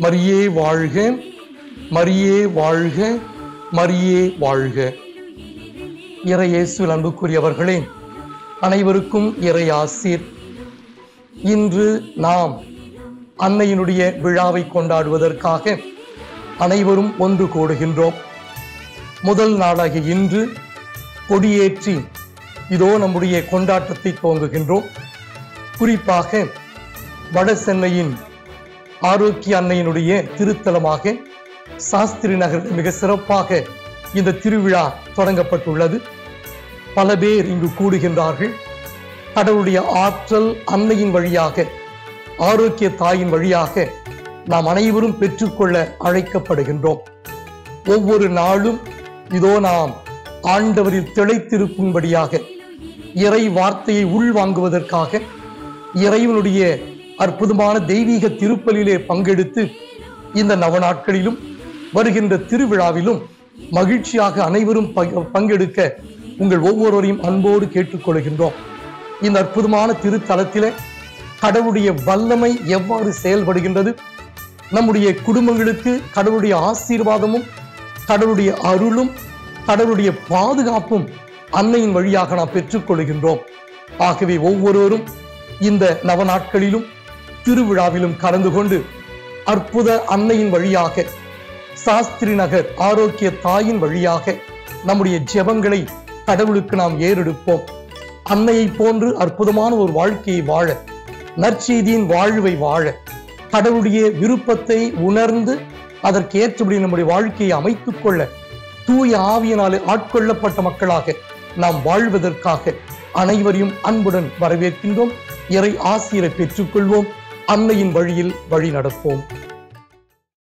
மரியே வாழ்க, மரியே வாழ்க, மரியே வாழ்க. இறை இயேசுவில் அன்புக்குரியவர்களே, அனைவருக்கும் இறை ஆசீர். இன்று நாம் அன்னையினுடைய விழாவை கொண்டாடுவதற்காக அனைவரும் ஒன்று கூடுகின்றோம். முதல் நாளாகிய இன்று கொடியேற்றி இதோ நம்முடைய கொண்டாட்டத்தை துவங்குகின்றோம். குறிப்பாக வட சென்னையின் ஆரோக்கிய அன்னையினுடைய திருத்தலமாக சாஸ்திரி நகரில் மிக சிறப்பாக இந்த திருவிழா தொடங்கப்பட்டுள்ளது. பல பேர் இங்கு கூடுகின்றார்கள். கடவுளுடைய ஆற்றல் அன்னையின் வழியாக, ஆரோக்கிய தாயின் வழியாக நாம் அனைவரும் பெற்றுக்கொள்ள அழைக்கப்படுகின்றோம். ஒவ்வொரு நாளும் இதோ நாம் ஆண்டவரில் திளைத்திருக்கும்படியாக, இறை வார்த்தையை உள்வாங்குவதற்காக, இறைவனுடைய அற்புதமான தெய்வீக திருப்பலிலே பங்கெடுத்து இந்த நவநாட்களிலும் வருகின்ற திருவிழாவிலும் மகிழ்ச்சியாக அனைவரும் பங்கெடுக்க உங்கள் ஒவ்வொருவரையும் அன்போடு கேட்டுக்கொள்கின்றோம். இந்த அற்புதமான திருத்தலத்திலே கடவுளுடைய வல்லமை எவ்வாறு செயல்படுகின்றது, நம்முடைய குடும்பங்களுக்கு கடவுளுடைய ஆசீர்வாதமும் கடவுளுடைய அருளும் கடவுளுடைய பாதுகாப்பும் அன்னையின் வழியாக நாம் பெற்றுக்கொள்கின்றோம். ஆகவே ஒவ்வொருவரும் இந்த நவநாட்களிலும் திருவிழாவிலும் கலந்து கொண்டு அற்புத அன்னையின் வழியாக, சாஸ்திரி நகர் ஆரோக்கிய தாயின் வழியாக நம்முடைய ஜெபங்களை கடவுளுக்கு நாம் ஏறெடுப்போம். அன்னையை போன்று அற்புதமான ஒரு வாழ்க்கையை வாழ, நற்செய்தியின் வாழ்வை வாழ, கடவுளுடைய விருப்பத்தை உணர்ந்து அதற்கு ஏற்றபடி நம்முடைய வாழ்க்கையை அமைத்துக் கொள்ள தூய ஆவியினாலே ஆட்கொள்ளப்பட்ட மக்களாக நாம் வாழ்வதற்காக அனைவரையும் அன்புடன் வரவேற்கின்றோம். இறை ஆசிரை பெற்றுக்கொள்வோம். அன்னையின் வழியில் வழி நடப்போம்.